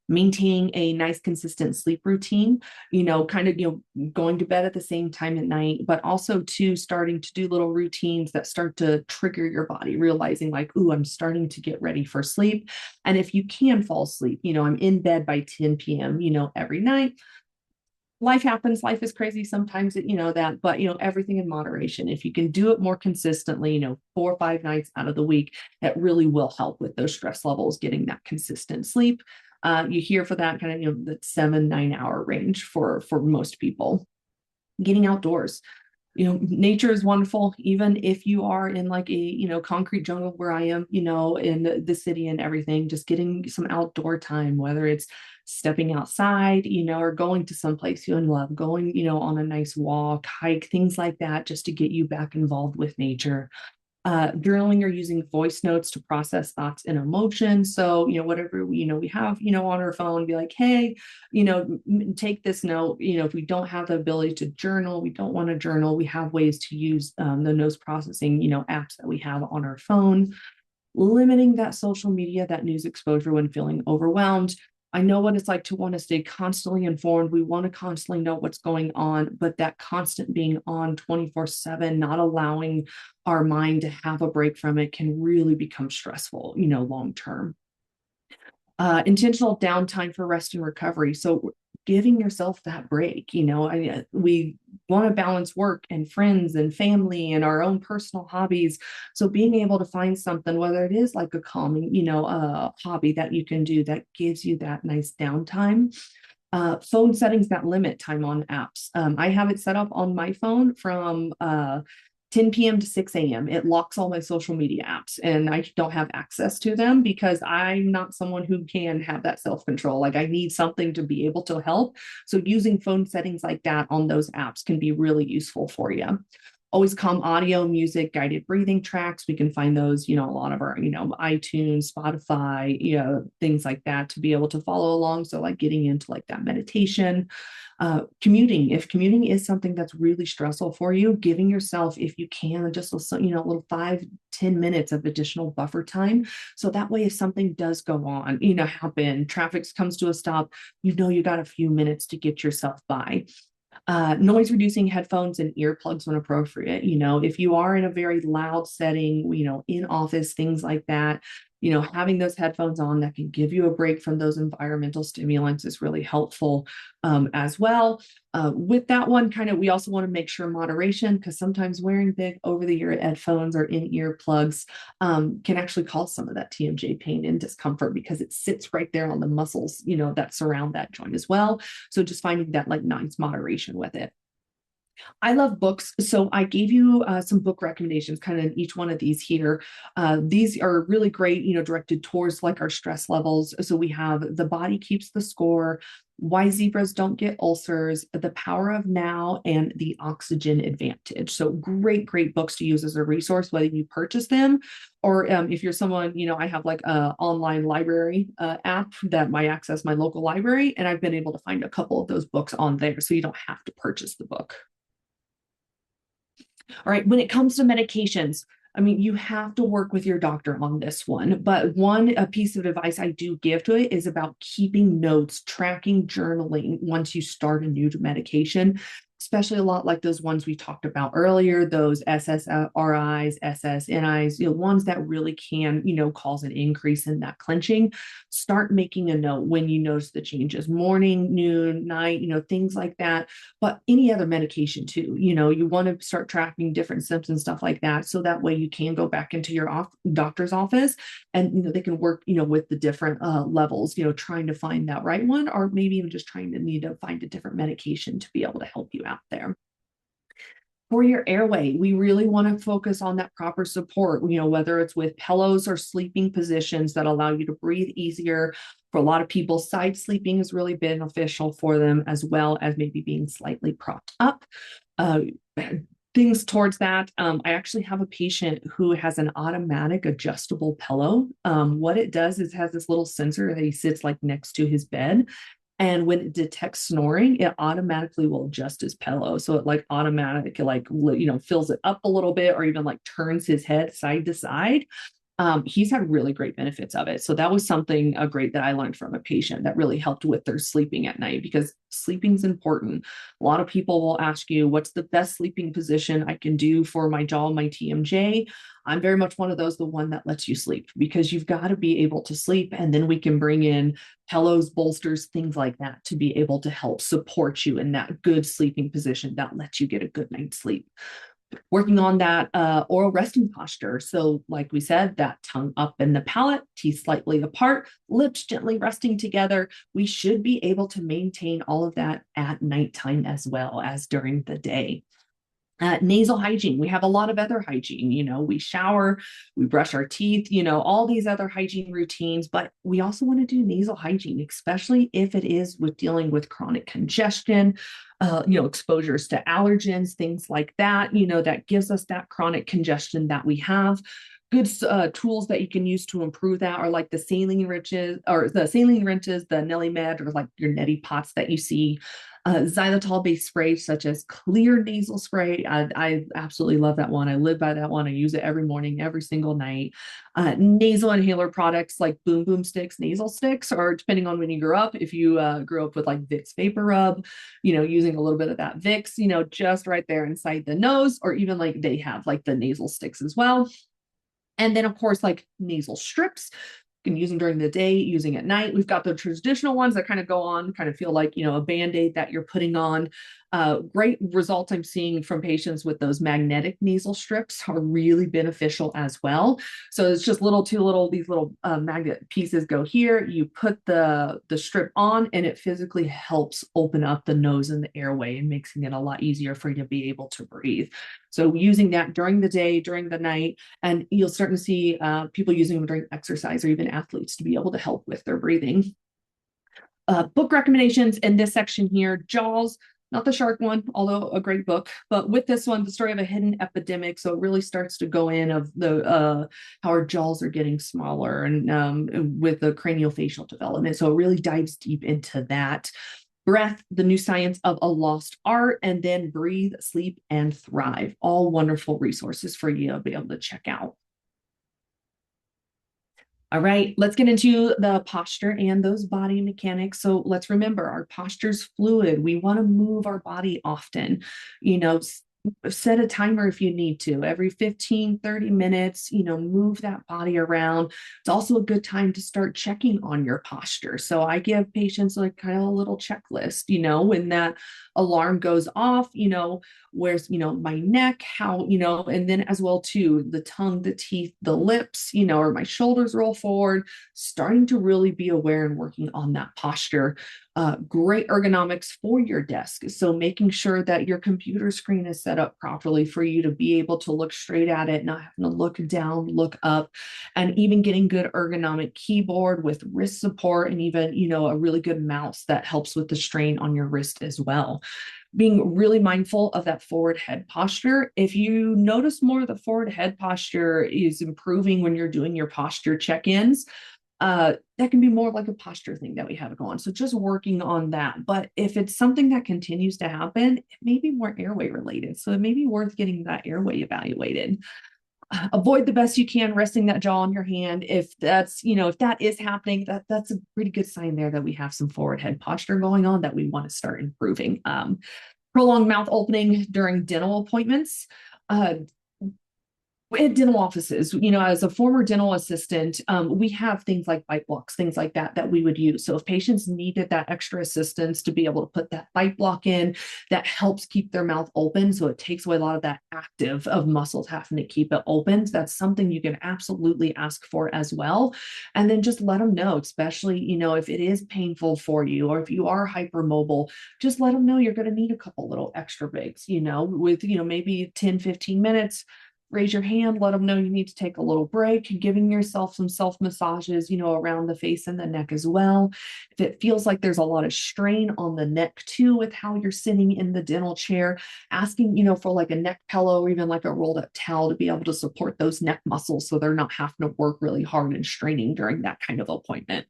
Maintaining a nice consistent sleep routine, going to bed at the same time at night, but also too starting to do little routines that start to trigger your body, realizing like, ooh, I'm starting to get ready for sleep. And if you can fall asleep, I'm in bed by 10 p.m., every night. Life happens, life is crazy sometimes, that, but everything in moderation. If you can do it more consistently, 4 or 5 nights out of the week, it really will help with those stress levels, getting that consistent sleep. You hear for that kind of, the 7-9 hour range for most people. Getting outdoors, nature is wonderful, even if you are in like a, concrete jungle where I am, in the city and everything, just getting some outdoor time, whether it's stepping outside, or going to some place you love, going, on a nice walk, hike, things like that, just to get you back involved with nature. Journaling or using voice notes to process thoughts and emotions. So, whatever we have, on our phone, be like, hey, take this note. If we don't have the ability to journal, we don't want to journal, we have ways to use the notes processing, apps that we have on our phone. Limiting that social media, that news exposure when feeling overwhelmed. I know what it's like to want to stay constantly informed. We want to constantly know what's going on, but that constant being on 24/7, not allowing our mind to have a break from it can really become stressful, long term. Intentional downtime for rest and recovery. So giving yourself that break, we want to balance work and friends and family and our own personal hobbies. So being able to find something, whether it is like a calming, a hobby that you can do that gives you that nice downtime. Phone settings that limit time on apps. I have it set up on my phone from 10 p.m. to 6 a.m. It locks all my social media apps and I don't have access to them because I'm not someone who can have that self-control. Like I need something to be able to help. So using phone settings like that on those apps can be really useful for you. Always calm audio, music, guided breathing tracks. We can find those, a lot of our, iTunes, Spotify, things like that to be able to follow along. So like getting into like that meditation. Commuting, if commuting is something that's really stressful for you, giving yourself, if you can, just a little 5-10 minutes of additional buffer time. So that way, if something does go on, happen, traffic comes to a stop, you got a few minutes to get yourself by. Noise reducing headphones and earplugs when appropriate. If you are in a very loud setting, in office, things like that, having those headphones on that can give you a break from those environmental stimulants is really helpful as well. With that one, we also want to make sure moderation, because sometimes wearing big over the ear headphones or in ear plugs can actually cause some of that TMJ pain and discomfort because it sits right there on the muscles, that surround that joint as well. So just finding that like nice moderation with it. I love books. So I gave you some book recommendations kind of in each one of these here. These are really great, directed towards like our stress levels. So we have The Body Keeps the Score, Why Zebras Don't Get Ulcers, The Power of Now, and The Oxygen Advantage. So great, great books to use as a resource, whether you purchase them or if you're someone, I have like a online library app that might access my local library. And I've been able to find a couple of those books on there. So you don't have to purchase the book. All right, when it comes to medications, you have to work with your doctor on this one. But a piece of advice I do give to it is about keeping notes, tracking, journaling once you start a new medication. especially a lot like those ones we talked about earlier, those SSRIs, SSNIs, ones that really can, cause an increase in that clenching. Start making a note when you notice the changes, morning, noon, night, things like that. But any other medication too, you want to start tracking different symptoms and stuff like that. So that way you can go back into your doctor's office and, they can work, with the different levels, trying to find that right one, or maybe even just trying to need to find a different medication to be able to help you out there. For your airway, we really want to focus on that proper support, whether it's with pillows or sleeping positions that allow you to breathe easier. For a lot of people, side sleeping is really beneficial for them, as well as maybe being slightly propped up. Uh, Things towards that. I actually have a patient who has an automatic adjustable pillow. What it does is has this little sensor that he sits like next to his bed. And when it detects snoring, it automatically will adjust his pillow. So it like automatic, like, fills it up a little bit, or even like turns his head side to side. He's had really great benefits of it. So that was something great that I learned from a patient that really helped with their sleeping at night, because sleeping is important. A lot of people will ask you, what's the best sleeping position I can do for my jaw, my TMJ? I'm very much one of those, the one that lets you sleep, because you've got to be able to sleep. And then we can bring in pillows, bolsters, things like that to be able to help support you in that good sleeping position that lets you get a good night's sleep. Working on that oral resting posture. So like we said, that tongue up in the palate, teeth slightly apart, lips gently resting together. We should be able to maintain all of that at nighttime as well as during the day. Nasal hygiene. We have a lot of other hygiene. We shower, we brush our teeth, all these other hygiene routines, but we also want to do nasal hygiene, especially if it is with dealing with chronic congestion, exposures to allergens, things like that, that gives us that chronic congestion that we have. Good tools that you can use to improve that are like the saline rinses, the Nelly Med, or like your neti pots that you see. Xylitol-based sprays such as clear nasal spray. I absolutely love that one. I live by that one. I use it every morning, every single night. Nasal inhaler products like Boom Boom Sticks, nasal sticks, or depending on when you grew up, if you grew up with like Vicks Vapor Rub, using a little bit of that Vicks, just right there inside the nose, or even like they have like the nasal sticks as well. And then, of course, like nasal strips. You can use them during the day, using at night. We've got the traditional ones that kind of go on, kind of feel like, a Band-Aid that you're putting on. Great results I'm seeing from patients with those magnetic nasal strips are really beneficial as well. So it's just these little magnet pieces go here. You put the strip on, and it physically helps open up the nose and the airway, and making it a lot easier for you to be able to breathe. So using that during the day, during the night, and you'll start to see people using them during exercise, or even athletes, to be able to help with their breathing. Book recommendations in this section here: Jaws, not the shark one, although a great book, but with this one, The Story of a Hidden Epidemic. So it really starts to go in of the how our jaws are getting smaller, and with the craniofacial development. So it really dives deep into that. Breath, The New Science of a Lost Art, and then Breathe, Sleep, and Thrive. All wonderful resources for you to be able to check out. All right, let's get into the posture and those body mechanics. So let's remember, our posture's fluid. We want to move our body often. Set a timer if you need to. Every 15, 30 minutes, move that body around. It's also a good time to start checking on your posture. So I give patients like kind of a little checklist, when that alarm goes off, where's, my neck, how, and then as well too, the tongue, the teeth, the lips, or my shoulders roll forward, starting to really be aware and working on that posture. Great ergonomics for your desk. So making sure that your computer screen is set up properly for you to be able to look straight at it, not having to look down, look up, and even getting good ergonomic keyboard with wrist support, and even, a really good mouse that helps with the strain on your wrist as well. Being really mindful of that forward head posture. If you notice more of the forward head posture is improving when you're doing your posture check-ins, that can be more like a posture thing that we have going. So just working on that. But if it's something that continues to happen, it may be more airway related. So it may be worth getting that airway evaluated. Avoid the best you can resting that jaw on your hand. If that's, if that is happening, that's a pretty good sign there that we have some forward head posture going on that we want to start improving. Prolonged mouth opening during dental appointments. At dental offices, as a former dental assistant, we have things like bite blocks, things like that we would use. So if patients needed that extra assistance to be able to put that bite block in, that helps keep their mouth open. So it takes away a lot of that active of muscles having to keep it open. So that's something you can absolutely ask for as well. And then just let them know, especially, if it is painful for you or if you are hypermobile, just let them know you're going to need a couple little extra breaks, with, maybe 10, 15 minutes. Raise your hand, let them know you need to take a little break, giving yourself some self massages, around the face and the neck as well. If it feels like there's a lot of strain on the neck too, with how you're sitting in the dental chair, asking, for like a neck pillow or even like a rolled up towel to be able to support those neck muscles so they're not having to work really hard and straining during that kind of appointment.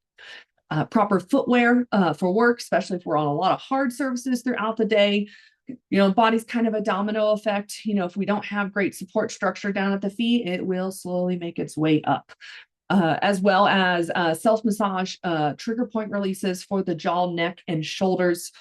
Proper footwear for work, especially if we're on a lot of hard surfaces throughout the day. Body's kind of a domino effect. If we don't have great support structure down at the feet, it will slowly make its way up. As well as self-massage, trigger point releases for the jaw, neck, and shoulders.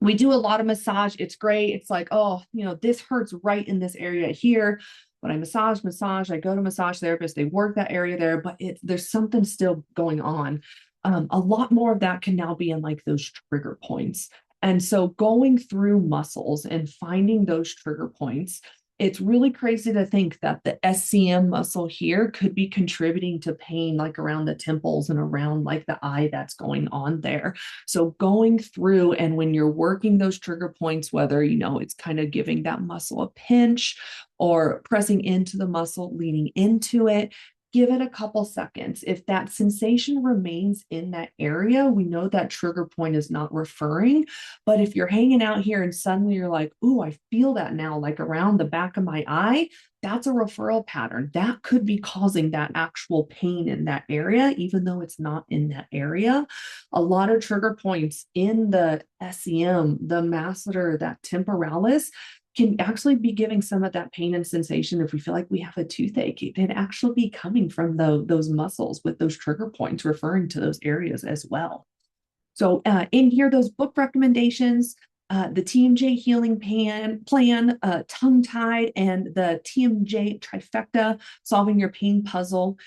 We do a lot of massage. It's great. It's like, oh, this hurts right in this area here. When I massage, I go to massage therapists, they work that area there, but there's something still going on. A lot more of that can now be in like those trigger points. And so going through muscles and finding those trigger points, it's really crazy to think that the SCM muscle here could be contributing to pain like around the temples and around like the eye that's going on there. So going through, and when you're working those trigger points, whether, it's kind of giving that muscle a pinch or pressing into the muscle, leaning into it, give it a couple seconds. If that sensation remains in that area, we know that trigger point is not referring. But if you're hanging out here and suddenly you're like, ooh, I feel that now, like around the back of my eye, that's a referral pattern. That could be causing that actual pain in that area, even though it's not in that area. A lot of trigger points in the SCM, the masseter, that temporalis, can actually be giving some of that pain and sensation. If we feel like we have a toothache, it can actually be coming from those muscles with those trigger points referring to those areas as well. So in here, those book recommendations, the TMJ healing plan, tongue tied, and the TMJ trifecta, solving your pain puzzle.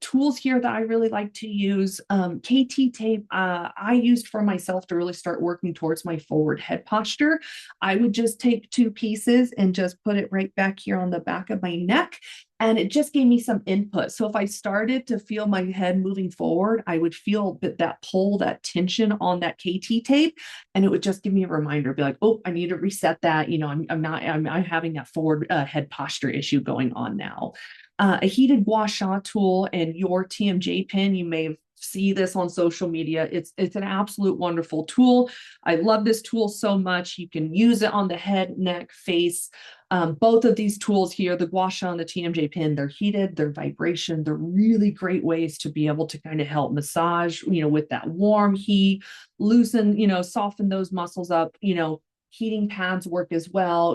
Tools here that I really like to use. KT tape I used for myself to really start working towards my forward head posture. I would just take 2 pieces and just put it right back here on the back of my neck. And it just gave me some input. So if I started to feel my head moving forward, I would feel that pull, that tension on that KT tape. And it would just give me a reminder, be like, oh, I need to reset that. I'm having that forward head posture issue going on now. A heated gua sha tool and your TMJ pin, you may see this on social media. It's an absolute wonderful tool. I love this tool so much. You can use it on the head, neck, face. Both of these tools here, the gua sha and the TMJ pin, they're heated, they're vibration. They're really great ways to be able to kind of help massage, with that warm heat, loosen, soften those muscles up, heating pads work as well,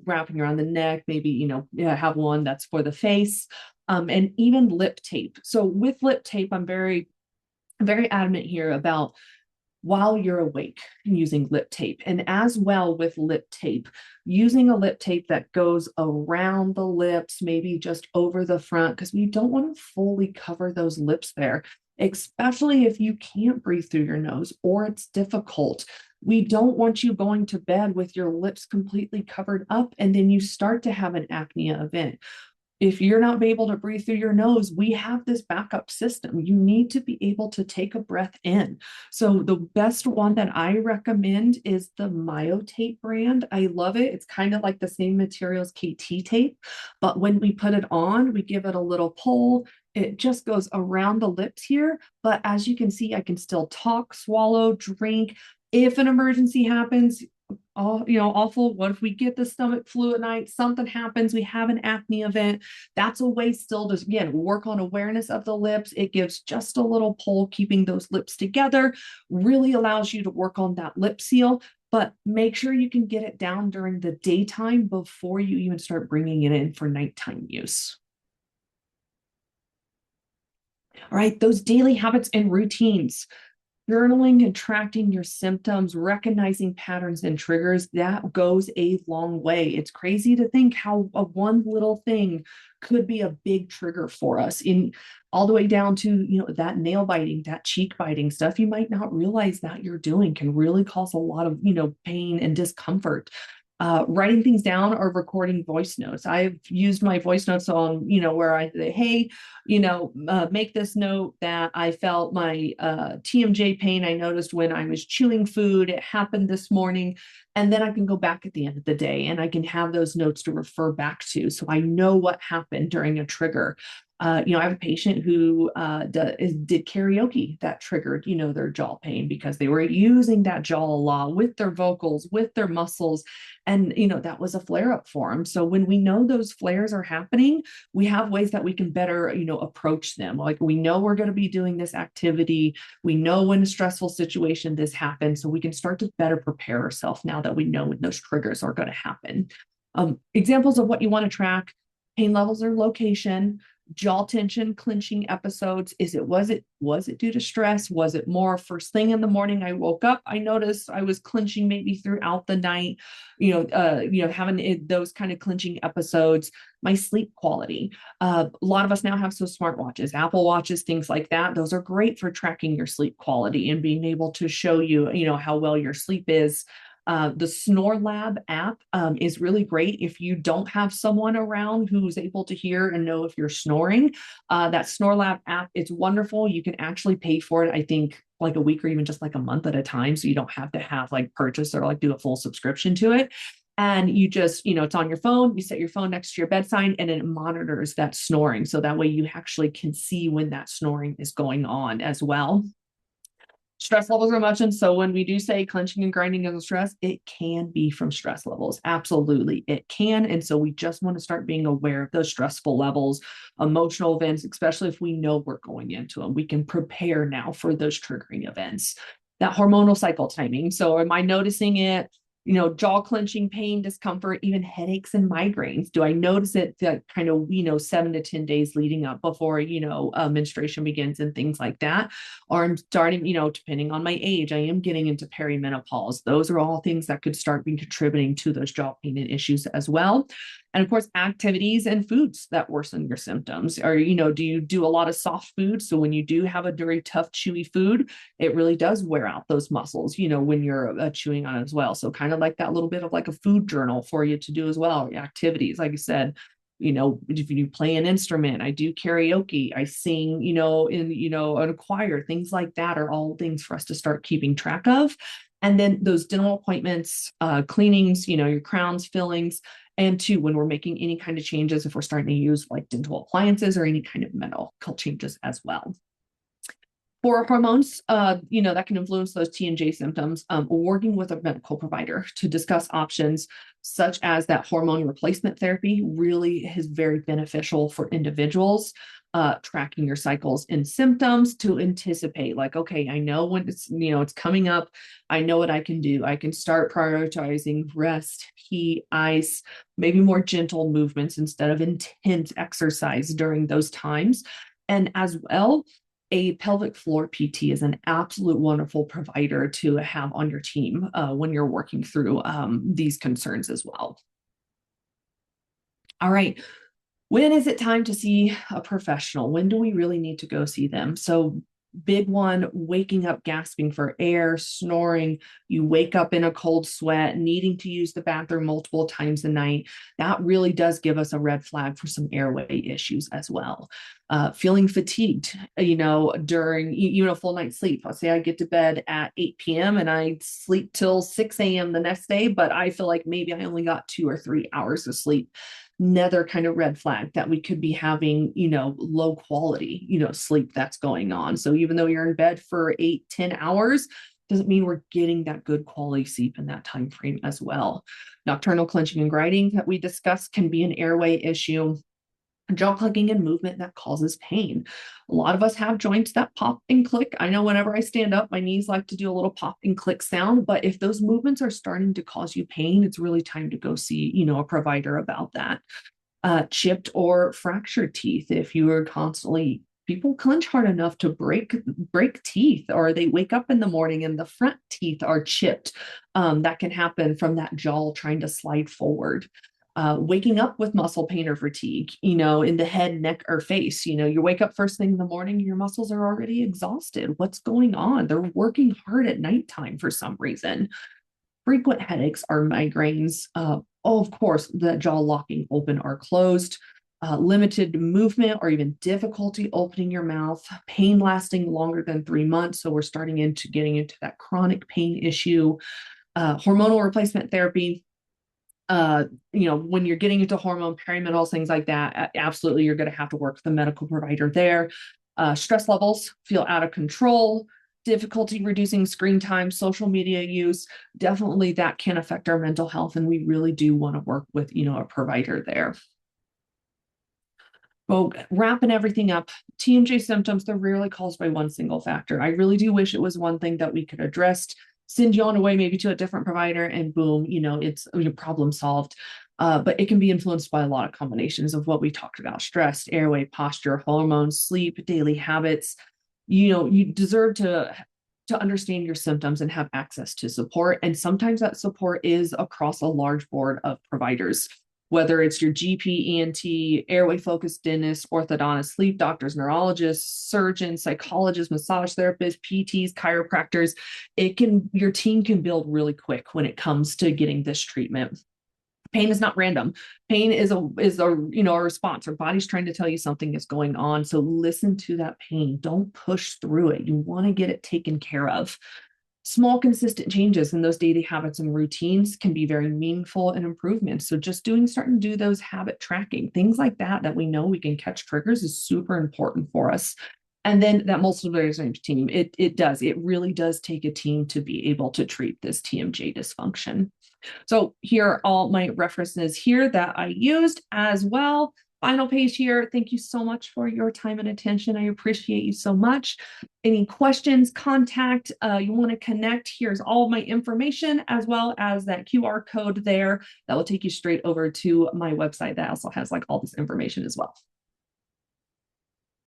wrapping around the neck, maybe, have one that's for the face, and even lip tape. So with lip tape, I'm very, very adamant here about while you're awake using lip tape, and as well with lip tape, using a lip tape that goes around the lips, maybe just over the front, because we don't want to fully cover those lips there, especially if you can't breathe through your nose or it's difficult. We don't want you going to bed with your lips completely covered up and then you start to have an apnea event. If you're not able to breathe through your nose, we have this backup system. You need to be able to take a breath in. So the best one that I recommend is the Myotape brand. I love it. It's kind of like the same material as KT tape, but when we put it on, we give it a little pull. It just goes around the lips here. But as you can see, I can still talk, swallow, drink. If an emergency happens, awful. What if we get the stomach flu at night? Something happens. We have an apnea event. That's a way still to, again, work on awareness of the lips. It gives just a little pull, keeping those lips together, really allows you to work on that lip seal, but make sure you can get it down during the daytime before you even start bringing it in for nighttime use. All right, those daily habits and routines. journaling and tracking your symptoms, recognizing patterns and triggers, that goes a long way. It's crazy to think how a one little thing could be a big trigger for us, in all the way down to, that nail biting, that cheek biting stuff you might not realize that you're doing can really cause a lot of, pain and discomfort. Writing things down or recording voice notes. I've used my voice notes on, where I say, hey, make this note that I felt my TMJ pain I noticed when I was chewing food. It happened this morning. And then I can go back at the end of the day and I can have those notes to refer back to. So I know what happened during a trigger. I have a patient who did karaoke that triggered, their jaw pain because they were using that jaw a lot with their vocals, with their muscles. And, that was a flare up for them. So when we know those flares are happening, we have ways that we can better, approach them. Like we know we're going to be doing this activity. We know when a stressful situation this happens. So we can start to better prepare ourselves now that we know when those triggers are going to happen. Examples of what you want to track: pain levels or location, jaw tension, clenching episodes. Was it due to stress? Was it more first thing in the morning I woke up, I noticed I was clenching maybe throughout the night, having those kind of clenching episodes. My sleep quality. A lot of us now have smartwatches, Apple watches, things like that. Those are great for tracking your sleep quality and being able to show you, how well your sleep is. The Snore Lab app is really great if you don't have someone around who's able to hear and know if you're snoring. That Snore Lab app, it's wonderful. You can actually pay for it, I think, like a week or even just like a month at a time. So you don't have to have like purchase or like do a full subscription to it. And you just, it's on your phone. You set your phone next to your bedside and it monitors that snoring. So that way you actually can see when that snoring is going on as well. Stress levels are mentioned. So when we do say clenching and grinding is a stress, it can be from stress levels. Absolutely, it can. And so we just want to start being aware of those stressful levels, emotional events, especially if we know we're going into them. We can prepare now for those triggering events. That hormonal cycle timing. So am I noticing it? Jaw clenching, pain, discomfort, even headaches and migraines. Do I notice it that kind of, 7 to 10 days leading up before, menstruation begins and things like that? Or I'm starting, depending on my age, I am getting into perimenopause. Those are all things that could start being contributing to those jaw pain and issues as well. And of course, activities and foods that worsen your symptoms. Or, do you do a lot of soft food? So when you do have a very tough, chewy food, it really does wear out those muscles, when you're chewing on it as well. So kind of like that little bit of like a food journal for you to do as well. Activities, like I said, if you play an instrument, I do karaoke, I sing, an choir, things like that are all things for us to start keeping track of. And then those dental appointments, cleanings, your crowns, fillings, and two, when we're making any kind of changes, if we're starting to use like dental appliances or any kind of medical changes as well. For hormones, that can influence those TMJ symptoms, working with a medical provider to discuss options such as that hormone replacement therapy really is very beneficial for individuals. Tracking your cycles and symptoms to anticipate, like, okay, I know when it's coming up. I know what I can do. I can start prioritizing rest, heat, ice, maybe more gentle movements instead of intense exercise during those times. And as well, a pelvic floor PT is an absolute wonderful provider to have on your team when you're working through these concerns as well. All right. When is it time to see a professional? When do we really need to go see them? So big one, waking up, gasping for air, snoring, you wake up in a cold sweat, needing to use the bathroom multiple times a night. That really does give us a red flag for some airway issues as well. Feeling fatigued, during, a full night's sleep. I'll say I get to bed at 8 p.m. and I sleep till 6 a.m. the next day, but I feel like maybe I only got 2 or 3 hours of sleep. Another kind of red flag that we could be having, low quality, sleep that's going on. So even though you're in bed for 8-10 hours, doesn't mean we're getting that good quality sleep in that time frame as well. Nocturnal clenching and grinding that we discussed can be an airway issue. Jaw clicking and movement that causes pain. A lot of us have joints that pop and click. I know whenever I stand up, my knees like to do a little pop and click sound, but if those movements are starting to cause you pain, it's really time to go see, a provider about that. Chipped or fractured teeth. If you are constantly people clench hard enough to break teeth, or they wake up in the morning and the front teeth are chipped. That can happen from that jaw trying to slide forward. Waking up with muscle pain or fatigue, in the head, neck, or face. You wake up first thing in the morning, your muscles are already exhausted. What's going on? They're working hard at nighttime for some reason. Frequent headaches are migraines. Of course, the jaw locking open or closed. Limited movement or even difficulty opening your mouth, pain lasting longer than 3 months. So we're getting into that chronic pain issue. Hormonal replacement therapy. When you're getting into hormone perimenopause, things like that, absolutely, you're going to have to work with a medical provider there. Stress levels feel out of control, difficulty reducing screen time, social media use, definitely that can affect our mental health. And we really do want to work with, a provider there. Well, wrapping everything up, TMJ symptoms, they're rarely caused by one single factor. I really do wish it was one thing that we could address, send you on away maybe to a different provider, and boom, it's your problem solved. But it can be influenced by a lot of combinations of what we talked about: stress, airway, posture, hormones, sleep, daily habits. You deserve to understand your symptoms and have access to support. And sometimes that support is across a large board of providers, whether it's your GP, ENT, airway focused dentist, orthodontist, sleep doctors, neurologists, surgeons, psychologists, massage therapists, PTs, chiropractors. Your team can build really quick when it comes to getting this treatment. Pain is not random. Pain is a response. Our body's trying to tell you something is going on. So listen to that pain. Don't push through it. You want to get it taken care of. Small, consistent changes in those daily habits and routines can be very meaningful and improvements. So just starting to do those habit tracking, things like that we know we can catch triggers, is super important for us. And then that multidisciplinary team, it really does take a team to be able to treat this TMJ dysfunction. So here are all my references here that I used as well. Final page here. Thank you so much for your time and attention. I appreciate you so much. Any questions, contact, you want to connect, here's all of my information, as well as that QR code there that will take you straight over to my website that also has all this information as well.